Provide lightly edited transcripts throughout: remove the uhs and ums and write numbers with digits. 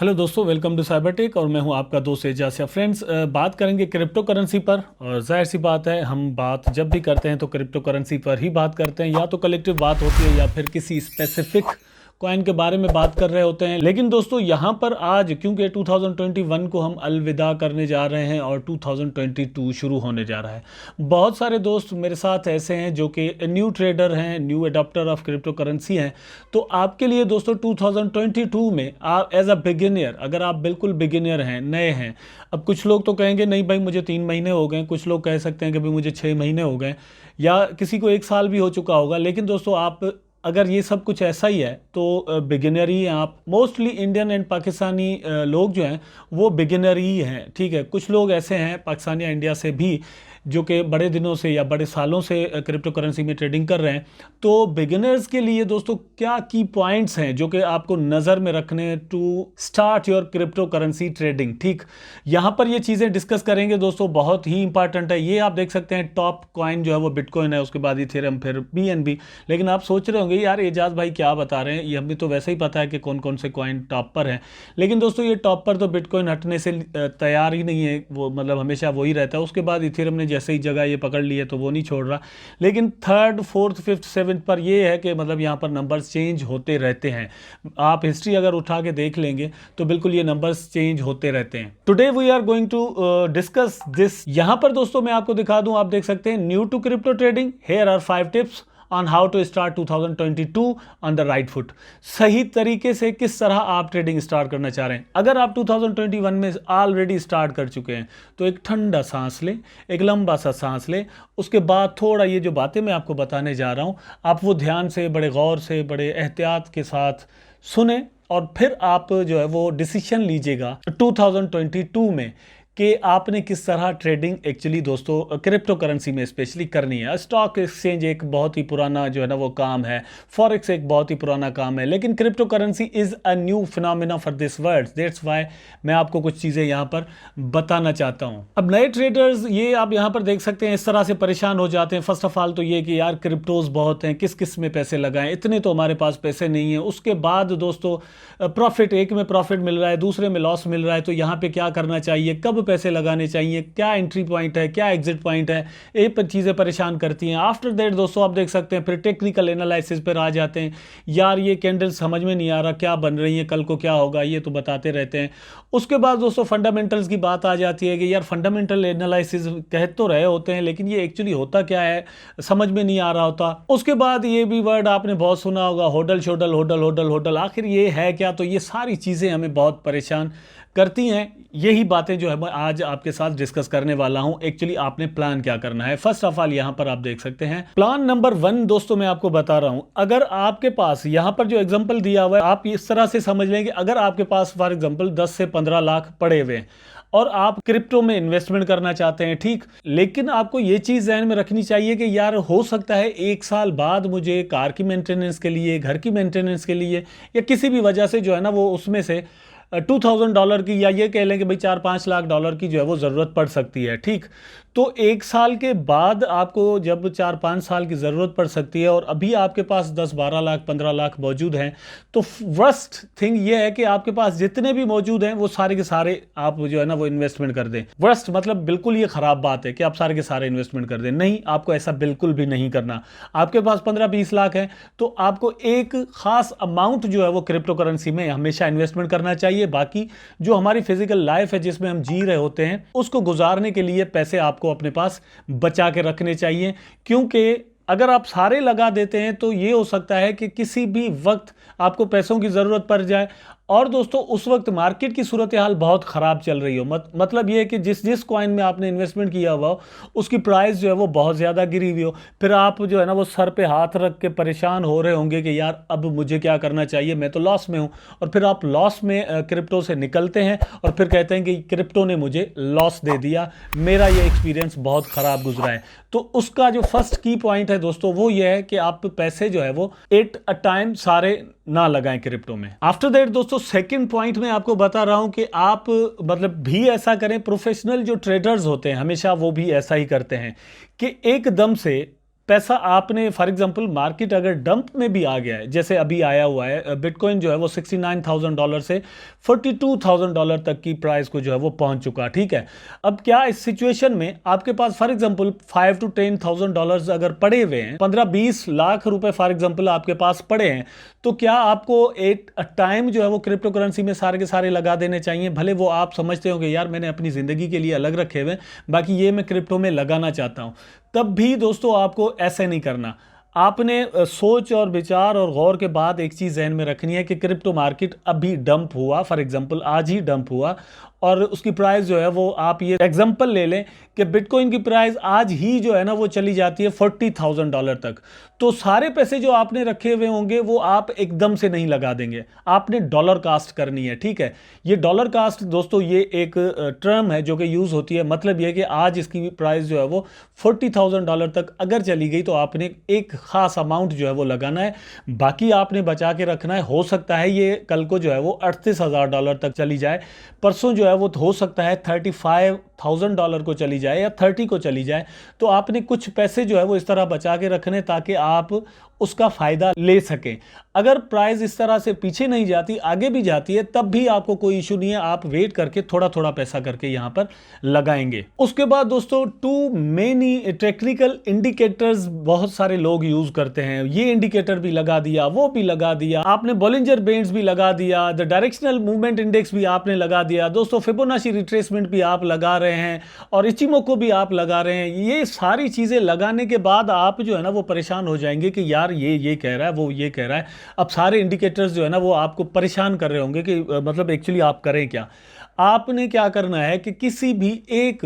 Hello दोस्तों, welcome to Cybertech और मैं हूं आपका दोस्त एजाज। फ्रेंड्स, बात करेंगे क्रिप्टो करेंसी पर। और जाहिर सी बात है, हम बात जब भी करते हैं तो क्रिप्टो करेंसी पर ही बात करते हैं। या तो कलेक्टिव बात होती है या फिर किसी स्पेसिफिक कॉइन के बारे में बात कर रहे होते हैं। लेकिन दोस्तों यहाँ पर आज क्योंकि 2021 को हम अलविदा करने जा रहे हैं और 2022 शुरू होने जा रहा है, बहुत सारे दोस्त मेरे साथ ऐसे हैं जो कि न्यू ट्रेडर हैं, new adapter of crypto currency हैं। तो आपके लिए दोस्तों 2022 में आप एज अ बिगिनियर, अगर आप बिल्कुल बिगिनियर हैं, नए हैं, अब कुछ लोग तो कहेंगे नहीं भाई मुझे 3 महीने हो गए, कुछ लोग कह सकते हैं कि भाई मुझे 6 महीने हो गए, या किसी को 1 साल भी हो चुका होगा। लेकिन दोस्तों आप अगर ये सब कुछ ऐसा ही है तो बिगिनर ही हैं आप। मोस्टली इंडियन एंड पाकिस्तानी लोग जो हैं वो बिगिनर ही हैं, ठीक है। कुछ लोग ऐसे हैं पाकिस्तान या इंडिया से भी जो कि बड़े दिनों से या बड़े सालों से क्रिप्टो करेंसी में ट्रेडिंग कर रहे हैं। तो बिगिनर्स के लिए दोस्तों क्या की पॉइंट्स हैं जो कि आपको नज़र में रखने to start your crypto currency trading, ठीक। यहाँ पर ये चीज़ें डिस्कस करेंगे दोस्तों, बहुत ही इंपॉर्टेंट है। ये आप देख सकते हैं टॉप कॉइन जो है वो बिटकॉइन है, उसके बाद इथेरियम, फिर BNB। लेकिन आप सोच रहे होंगे यार एजाज भाई क्या बता रहे हैं, ये हमें तो वैसे ही पता है कि कौन कौन से कॉइन टॉप पर हैं। लेकिन दोस्तों ये टॉप पर तो बिटकॉइन हटने से तैयार ही नहीं है, वो मतलब हमेशा वही रहता है। उसके बाद इथेरियम ने जैसे ही जगह ये पकड़ ली है तो वो नहीं छोड़ रहा। लेकिन 3rd, 4th, 5th, 7th पर ये है कि मतलब यहाँ पर नंबर्स चेंज होते रहते हैं। आप हिस्ट्री अगर उठा के देख लेंगे तो बिल्कुल ये नंबर्स चेंज होते रहते हैं। Today we are going to discuss this. यहाँ पर दोस्तों मैं आपको दिखा दूं, आप देख सकते हैं new to crypto trading, here are 5 tips on how to start 2022 on the right foot. सही तरीके से किस तरह आप ट्रेडिंग स्टार्ट करना चाह रहे हैं। अगर आप 2021 में ऑलरेडी स्टार्ट कर चुके हैं तो एक ठंडा सांस लें, एक लंबा सा सांस लें। उसके बाद थोड़ा ये जो बातें मैं आपको बताने जा रहा हूं, आप वो ध्यान से, बड़े गौर से, बड़े एहतियात के साथ सुने और फिर आप जो है वो डिसीजन लीजिएगा 2022 में कि आपने किस तरह ट्रेडिंग एक्चुअली दोस्तों क्रिप्टो करेंसी में स्पेशली करनी है। स्टॉक एक्सचेंज एक बहुत ही पुराना जो है ना वो काम है, फॉरेक्स एक बहुत ही पुराना काम है, लेकिन crypto currency is a new phenomena for this world. That's why मैं आपको कुछ चीज़ें यहाँ पर बताना चाहता हूँ। अब नए ट्रेडर्स ये आप यहाँ पर देख सकते हैं इस तरह से परेशान हो जाते हैं। फर्स्ट ऑफ ऑल तो ये कि यार क्रिप्टोज बहुत हैं, किस किस में पैसे लगाएं, इतने तो हमारे पास पैसे नहीं है। उसके बाद दोस्तों प्रॉफिट, एक में प्रॉफिट मिल रहा है, दूसरे में लॉस मिल रहा है, तो यहाँ पे क्या करना चाहिए, कब पैसे लगाने चाहिए, क्या एंट्री पॉइंट है, क्या एग्जिट पॉइंट है, ये चीज़ें परेशान करती हैं। आफ्टर दैट दोस्तों आप देख सकते हैं फिर टेक्निकल एनालिसिस पर आ जाते हैं। यार ये कैंडल समझ में नहीं आ रहा क्या बन रही है, कल को क्या होगा, ये तो बताते रहते हैं। उसके बाद दोस्तों फंडामेंटल्स की बात आ जाती है कि यार फंडामेंटल एनालिसिस कह तो रहे होते हैं लेकिन ये एक्चुअली होता क्या है समझ में नहीं आ रहा होता। उसके बाद ये भी वर्ड आपने बहुत सुना होगा, होडल शोडल, होडल होडल होडल, आखिर ये है क्या। तो ये सारी चीज़ें हमें बहुत परेशान करती हैं। यही बातें जो है मैं आज आपके साथ डिस्कस करने वाला हूं। एक्चुअली आपने प्लान क्या करना है। फर्स्ट ऑफ ऑल यहां पर आप देख सकते हैं प्लान नंबर 1 दोस्तों मैं आपको बता रहा हूं। अगर आपके पास यहां पर जो एग्जांपल दिया हुआ है आप इस तरह से समझ लें कि अगर आपके पास फॉर एग्जांपल 10 से 15 लाख पड़े हुए हैं और आप क्रिप्टो में इन्वेस्टमेंट करना चाहते हैं, ठीक। लेकिन आपको ये चीज़ ज़हन में रखनी चाहिए कि यार हो सकता है 1 साल बाद मुझे कार की मेंटेनेंस के लिए, घर की मेंटेनेंस के लिए या किसी भी वजह से जो है ना वो उसमें से $2000 की या ये कह लें कि भाई $4-5 लाख की जो है वो ज़रूरत पड़ सकती है, ठीक। तो 1 साल के बाद आपको जब 4-5 साल की ज़रूरत पड़ सकती है और अभी आपके पास 10-12 लाख 15 लाख मौजूद हैं, तो वर्स्ट थिंग ये है कि आपके पास जितने भी मौजूद हैं वो सारे के सारे आप जो है ना वो इन्वेस्टमेंट कर दें। वर्स्ट मतलब बिल्कुल ये ख़राब बात है कि आप सारे के सारे इन्वेस्टमेंट कर दें। नहीं, आपको ऐसा बिल्कुल भी नहीं करना। आपके पास 15-20 लाख है तो आपको एक ख़ास अमाउंट जो है वो क्रिप्टो करेंसी में हमेशा इन्वेस्टमेंट करना चाहिए। बाकी जो हमारी फिजिकल लाइफ है जिसमें हम जी रहे होते हैं उसको गुजारने के लिए पैसे आपको अपने पास बचा के रखने चाहिए। क्योंकि अगर आप सारे लगा देते हैं तो ये हो सकता है कि किसी भी वक्त आपको पैसों की ज़रूरत पड़ जाए और दोस्तों उस वक्त मार्केट की सूरत हाल बहुत ख़राब चल रही हो। मतलब ये है कि जिस कॉइन में आपने इन्वेस्टमेंट किया हुआ हो उसकी प्राइस जो है वो बहुत ज़्यादा गिरी हुई हो, फिर आप जो है ना वो सर पे हाथ रख के परेशान हो रहे होंगे कि यार अब मुझे क्या करना चाहिए, मैं तो लॉस में हूँ। और फिर आप लॉस में क्रिप्टो से निकलते हैं और फिर कहते हैं कि क्रिप्टो ने मुझे लॉस दे दिया, मेरा ये एक्सपीरियंस बहुत ख़राब गुजरा है। तो उसका जो फर्स्ट की पॉइंट है दोस्तों वो ये है कि आप पैसे जो है वो एट अ टाइम सारे ना लगाएं क्रिप्टो में। आफ्टर दैट दोस्तों सेकंड पॉइंट में आपको बता रहा हूं कि आप मतलब भी ऐसा करें। प्रोफेशनल जो ट्रेडर्स होते हैं हमेशा वो भी ऐसा ही करते हैं कि एकदम से पैसा आपने फॉर एग्जांपल मार्केट अगर डंप में भी आ गया है, जैसे अभी आया हुआ है बिटकॉइन जो है वो $69,000 से $42,000 तक की प्राइस को जो है वो पहुंच चुका, ठीक है। अब क्या इस सिचुएशन में आपके पास फॉर एग्जांपल $5,000 to $10,000 अगर पड़े हुए हैं, 15-20 लाख रुपए फॉर एग्जांपल आपके पास पड़े हैं, तो क्या आपको एक टाइम जो है वो क्रिप्टो करेंसी में सारे के सारे लगा देने चाहिए? भले वो आप समझते होंगे यार मैंने अपनी ज़िंदगी के लिए अलग रखे हुए, बाकी ये मैं क्रिप्टो में लगाना चाहता हूँ, तब भी दोस्तों आपको ऐसे नहीं करना। आपने सोच और विचार और गौर के बाद एक चीज़ जहन में रखनी है कि क्रिप्टो मार्केट अभी डंप हुआ, फॉर एग्जांपल आज ही डंप हुआ, और उसकी प्राइस जो है वो आप ये एग्जांपल ले लें कि बिटकॉइन की प्राइस आज ही जो है ना वो चली जाती है $40,000 तक। तो सारे पैसे जो आपने रखे हुए होंगे वो आप एकदम से नहीं लगा देंगे, आपने डॉलर कास्ट करनी है, ठीक है। ये डॉलर कास्ट दोस्तों ये एक टर्म है जो कि यूज़ होती है, मतलब ये कि आज इसकी प्राइस जो है वो $40,000 तक अगर चली गई तो आपने एक खास अमाउंट जो है वो लगाना है, बाकी आपने बचा के रखना है। हो सकता है ये कल को जो है वो $38,000 तक चली जाए, परसों जो है वो हो सकता है $35,000 को चली जाए या 30 को चली जाए, तो आपने कुछ पैसे जो है वो इस तरह बचा के रखने ताकि आप उसका फ़ायदा ले सकें। अगर प्राइस इस तरह से पीछे नहीं जाती, आगे भी जाती है, तब भी आपको कोई इशू नहीं है, आप वेट करके थोड़ा थोड़ा पैसा करके यहाँ पर लगाएंगे। उसके बाद दोस्तों टू मेनी टेक्निकल इंडिकेटर्स बहुत सारे लोग यूज़ करते हैं, ये इंडिकेटर भी लगा दिया, वो भी लगा दिया, आपने बॉलिंजर बैंड्स भी लगा दिया, द डायरेक्शनल मूवमेंट इंडेक्स भी आपने लगा दिया, दोस्तों फिबोनाची रिट्रेसमेंट भी आप लगा रहे हैं और इचिमोको भी आप लगा रहे हैं। ये सारी चीज़ें लगाने के बाद आप जो है ना वो परेशान हो जाएंगे कि यार ये कह रहा है, वो ये कह रहा है। अब सारे इंडिकेटर्स जो है ना वो आपको परेशान कर रहे होंगे कि मतलब एक्चुअली आप करें क्या। आपने क्या करना है कि किसी भी एक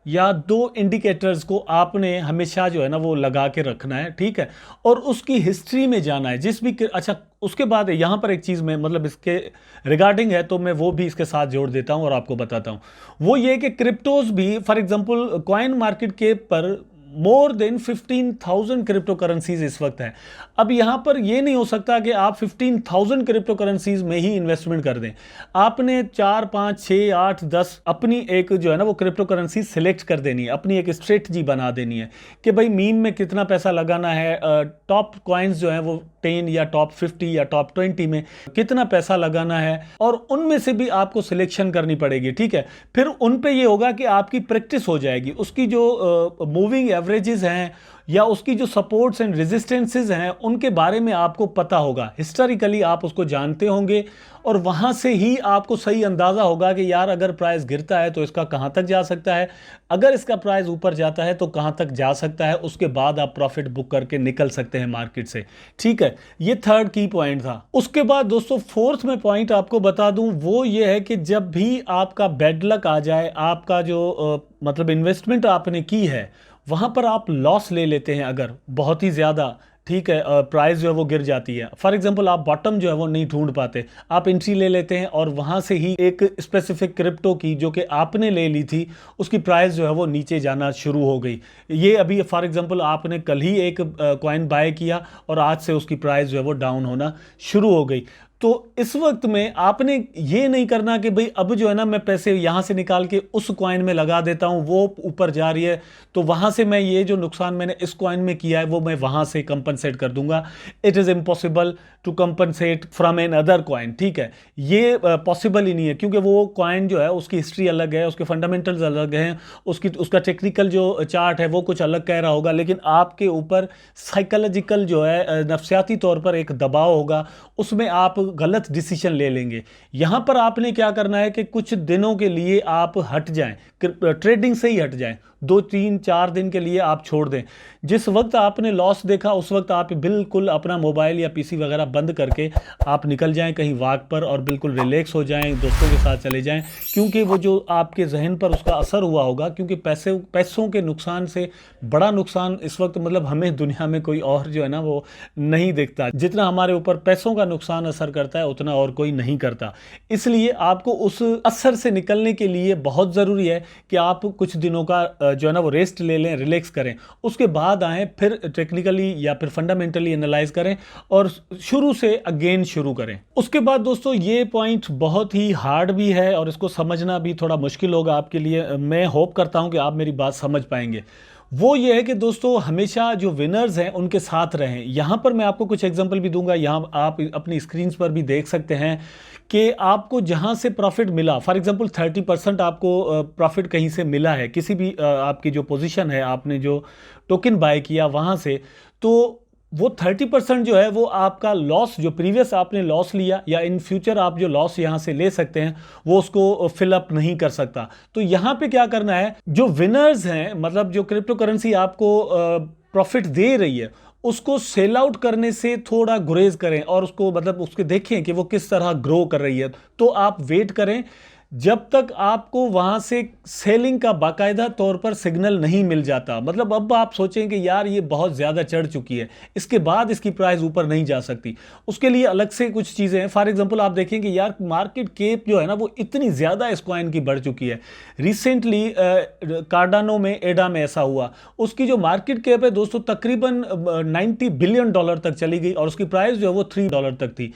या दो इंडिकेटर्स को आपने हमेशा जो है ना वो लगा के रखना है, ठीक है, और उसकी हिस्ट्री में जाना है जिस भी अच्छा। उसके बाद यहाँ पर एक चीज़ में मतलब इसके रिगार्डिंग है तो मैं वो भी इसके साथ जोड़ देता हूँ और आपको बताता हूँ। वो ये कि क्रिप्टोज भी फॉर एग्जांपल कॉइन मार्केट के पर मोर देन 15,000 क्रिप्टो करेंसीज इस वक्त है। अब यहां पर यह नहीं हो सकता कि आप 15,000 क्रिप्टो करेंसीज में ही इन्वेस्टमेंट कर दें। आपने 4, 5, 6, 8, 10 अपनी एक जो है ना वो क्रिप्टो करेंसी सिलेक्ट कर देनी है, अपनी एक स्ट्रेटजी बना देनी है कि भाई मीम में कितना पैसा लगाना है, टॉप कॉइन्स जो है वो 10 या टॉप 50 या टॉप 20 में कितना पैसा लगाना है, और उनमें से भी आपको सिलेक्शन करनी पड़ेगी, ठीक है। फिर उन पे ये होगा कि आपकी प्रैक्टिस हो जाएगी, उसकी जो मूविंग एवरेजेस हैं या उसकी जो सपोर्ट्स एंड रेजिस्टेंसेस हैं उनके बारे में आपको पता होगा, हिस्टोरिकली आप उसको जानते होंगे, और वहाँ से ही आपको सही अंदाज़ा होगा कि यार अगर प्राइस गिरता है तो इसका कहाँ तक जा सकता है, अगर इसका प्राइस ऊपर जाता है तो कहाँ तक जा सकता है, उसके बाद आप प्रॉफिट बुक करके निकल सकते हैं मार्केट से, ठीक है। ये थर्ड की पॉइंट था। उसके बाद दोस्तों फोर्थ में पॉइंट आपको बता दूं वो ये है कि जब भी आपका बैड लक आ जाए, आपका जो मतलब इन्वेस्टमेंट आपने की है वहाँ पर आप लॉस ले लेते हैं अगर बहुत ही ज़्यादा, ठीक है, प्राइस जो है वो गिर जाती है, फॉर एग्जांपल आप बॉटम जो है वो नहीं ढूंढ पाते, आप एंट्री ले लेते हैं और वहाँ से ही एक स्पेसिफिक क्रिप्टो की जो कि आपने ले ली थी उसकी प्राइस जो है वो नीचे जाना शुरू हो गई। ये अभी फॉर एग्जांपल आपने कल ही एक कॉइन बाय किया और आज से उसकी प्राइस जो है वो डाउन होना शुरू हो गई। तो इस वक्त में आपने ये नहीं करना कि भाई अब जो है ना मैं पैसे यहाँ से निकाल के उस कॉइन में लगा देता हूँ, वो ऊपर जा रही है तो वहाँ से मैं ये जो नुकसान मैंने इस कॉइन में किया है वो मैं वहाँ से कंपनसेट कर दूंगा। It is impossible to compensate from another coin, ठीक है, ये पॉसिबल ही नहीं है, क्योंकि वो कॉइन जो है उसकी हिस्ट्री अलग है, उसके फंडामेंटल्स अलग हैं, उसका टेक्निकल जो चार्ट है वो कुछ अलग कह रहा होगा, लेकिन आपके ऊपर साइकोलॉजिकल जो है नफ्सियाती तौर पर एक दबाव होगा, उसमें आप गलत डिसीजन ले लेंगे। यहां पर आपने क्या करना है कि कुछ दिनों के लिए आप हट जाएं, ट्रेडिंग से ही हट जाएं, 2, 3, 4 दिन के लिए आप छोड़ दें। जिस वक्त आपने लॉस देखा उस वक्त आप बिल्कुल अपना मोबाइल या पीसी वगैरह बंद करके आप निकल जाएं कहीं वॉक पर और बिल्कुल रिलैक्स हो जाएं, दोस्तों के साथ चले जाएं, क्योंकि वो जो आपके जहन पर उसका असर हुआ होगा, क्योंकि पैसों के नुकसान से बड़ा नुकसान इस वक्त मतलब हमें दुनिया में कोई और जो है ना वो नहीं दिखता, जितना हमारे ऊपर पैसों का नुकसान असर करता है उतना और कोई नहीं करता। इसलिए आपको उस असर से निकलने के लिए बहुत ज़रूरी है कि आप कुछ दिनों का जो है ना वो रेस्ट ले लें, रिलैक्स करें, उसके बाद आएँ फिर टेक्निकली या फिर फंडामेंटली एनालाइज करें और शुरू शुरू से अगेन शुरू करें। उसके बाद दोस्तों ये पॉइंट बहुत ही हार्ड भी है और इसको समझना भी थोड़ा मुश्किल होगा आपके लिए। मैं होप करता हूं कि आप मेरी बात समझ पाएंगे। वो ये है कि दोस्तों हमेशा जो विनर्स हैं उनके साथ रहें। यहाँ पर मैं आपको कुछ एग्जांपल भी दूंगा, यहाँ आप अपनी स्क्रीन पर भी देख सकते हैं कि आपको जहाँ से प्रॉफिट मिला, फॉर एग्जांपल 30% आपको प्रॉफिट कहीं से मिला है, किसी भी आपकी जो पोजीशन है, आपने जो टोकन बाय किया वहाँ से, तो वो 30% जो है वो आपका लॉस, जो प्रीवियस आपने लॉस लिया या इन फ्यूचर आप जो लॉस यहां से ले सकते हैं, वो उसको फिल अप नहीं कर सकता। तो यहां पे क्या करना है, जो विनर्स हैं, मतलब जो क्रिप्टो करेंसी आपको प्रॉफिट दे रही है, उसको सेल आउट करने से थोड़ा गुरेज करें और उसको मतलब उसके देखें कि वो किस तरह ग्रो कर रही है। तो आप वेट करें जब तक आपको वहां से सेलिंग का बाकायदा तौर पर सिग्नल नहीं मिल जाता। मतलब अब आप सोचें कि यार ये बहुत ज़्यादा चढ़ चुकी है, इसके बाद इसकी प्राइस ऊपर नहीं जा सकती, उसके लिए अलग से कुछ चीज़ें हैं। फॉर एग्जांपल आप देखें कि यार मार्केट कैप जो है ना वो इतनी ज़्यादा इस कॉइन की बढ़ चुकी है। रिसेंटली कार्डानो में, एडा में ऐसा हुआ, उसकी जो मार्केट कैप है दोस्तों तकरीबन $90 बिलियन तक चली गई और उसकी प्राइस जो है वो $3 तक थी।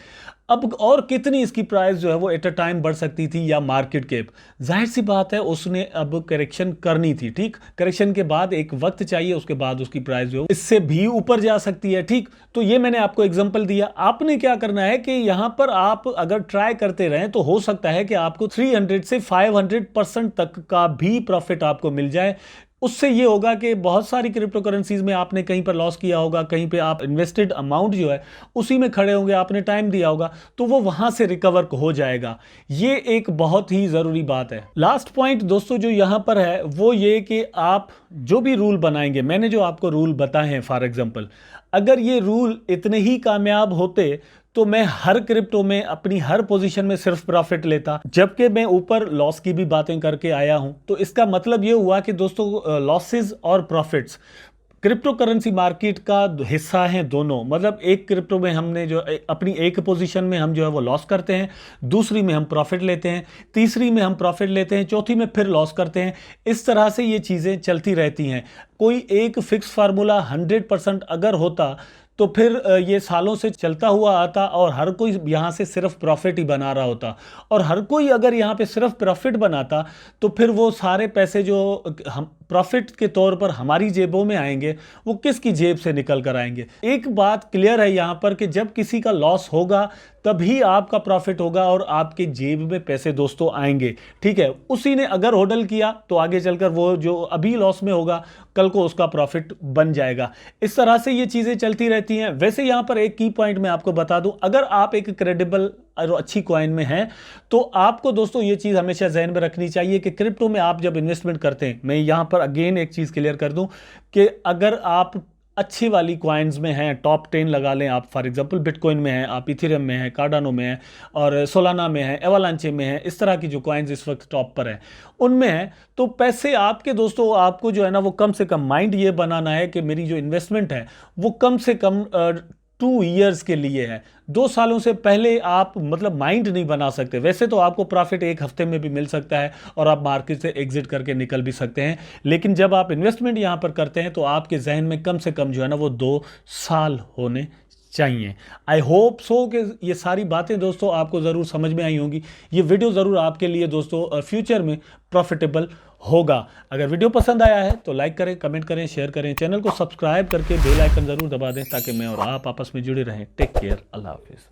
अब और कितनी इसकी प्राइस जो है वो एट अ टाइम बढ़ सकती थी, या मार्केट कैप। जाहिर सी बात है उसने अब करेक्शन करनी थी, ठीक। करेक्शन के बाद एक वक्त चाहिए, उसके बाद उसकी प्राइस जो है इससे भी ऊपर जा सकती है, ठीक। तो ये मैंने आपको एग्जांपल दिया। आपने क्या करना है कि यहां पर आप अगर ट्राई करते रहें तो हो सकता है कि आपको 300 से 500% तक का भी प्रॉफिट आपको मिल जाए। उससे ये होगा कि बहुत सारी क्रिप्टो करेंसीज में आपने कहीं पर लॉस किया होगा, कहीं पे आप इन्वेस्टेड अमाउंट जो है उसी में खड़े होंगे, आपने टाइम दिया होगा, तो वो वहां से रिकवर हो जाएगा। ये एक बहुत ही जरूरी बात है। लास्ट पॉइंट दोस्तों जो यहां पर है वो ये कि आप जो भी रूल बनाएंगे, मैंने जो आपको रूल बताए हैं, फॉर एग्जाम्पल अगर ये रूल इतने ही कामयाब होते तो मैं हर क्रिप्टो में अपनी हर पोजीशन में सिर्फ प्रॉफिट लेता, जबकि मैं ऊपर लॉस की भी बातें करके आया हूं। तो इसका मतलब ये हुआ कि दोस्तों लॉसेस और प्रॉफिट्स क्रिप्टो करेंसी मार्केट का हिस्सा हैं दोनों। मतलब एक क्रिप्टो में हमने जो अपनी एक पोजीशन में हम जो है वो लॉस करते हैं, दूसरी में हम प्रॉफिट लेते हैं, तीसरी में हम प्रॉफिट लेते हैं, चौथी में फिर लॉस करते हैं। इस तरह से ये चीज़ें चलती रहती हैं। कोई एक फिक्स फार्मूला 100% अगर होता तो फिर ये सालों से चलता हुआ आता और हर कोई यहाँ से सिर्फ प्रॉफिट ही बना रहा होता। और हर कोई अगर यहाँ पे सिर्फ प्रॉफिट बनाता तो फिर वो सारे पैसे जो हम प्रॉफिट के तौर पर हमारी जेबों में आएंगे, वो किसकी जेब से निकल कर आएंगे। एक बात क्लियर है यहाँ पर कि जब किसी का लॉस होगा तभी आपका प्रॉफिट होगा और आपके जेब में पैसे दोस्तों आएंगे, ठीक है। उसी ने अगर होल्ड किया तो आगे चलकर वो जो अभी लॉस में होगा कल को उसका प्रॉफिट बन जाएगा। इस तरह से ये चीजें चलती रहती हैं। वैसे यहाँ पर एक की पॉइंट मैं आपको बता दूं, अगर आप एक क्रेडिबल और अच्छी कॉइन में हैं तो आपको दोस्तों ये चीज हमेशा ज़हन में रखनी चाहिए कि क्रिप्टो में आप जब इन्वेस्टमेंट करते हैं, मैं यहाँ पर अगेन एक चीज क्लियर कर दूं कि अगर आप अच्छी वाली कॉइन्स में हैं, टॉप 10 लगा लें आप, फॉर एग्जांपल बिटकॉइन में हैं आप, इथेरियम में हैं, कार्डानो में हैं और सोलाना में हैं, एवालांचे में हैं, इस तरह की जो कॉइन्स इस वक्त टॉप पर हैं उनमें हैं, तो पैसे आपके दोस्तों, आपको जो है ना वो कम से कम माइंड ये बनाना है कि मेरी जो इन्वेस्टमेंट है वो कम से कम 2 ईयर्स के लिए है। 2 सालों से पहले आप मतलब माइंड नहीं बना सकते। वैसे तो आपको प्रॉफिट एक हफ्ते में भी मिल सकता है और आप मार्केट से एग्जिट करके निकल भी सकते हैं, लेकिन जब आप इन्वेस्टमेंट यहां पर करते हैं तो आपके जहन में कम से कम जो है ना वो 2 साल होने चाहिए। आई होप सो कि ये सारी बातें दोस्तों आपको ज़रूर समझ में आई होंगी। ये वीडियो ज़रूर आपके लिए दोस्तों फ्यूचर में प्रॉफिटेबल होगा। अगर वीडियो पसंद आया है तो लाइक करें, कमेंट करें, शेयर करें, चैनल को सब्सक्राइब करके बेल आइकन ज़रूर दबा दें ताकि मैं और आप आपस में जुड़े रहें। टेक केयर, अल्लाह हाफिज़।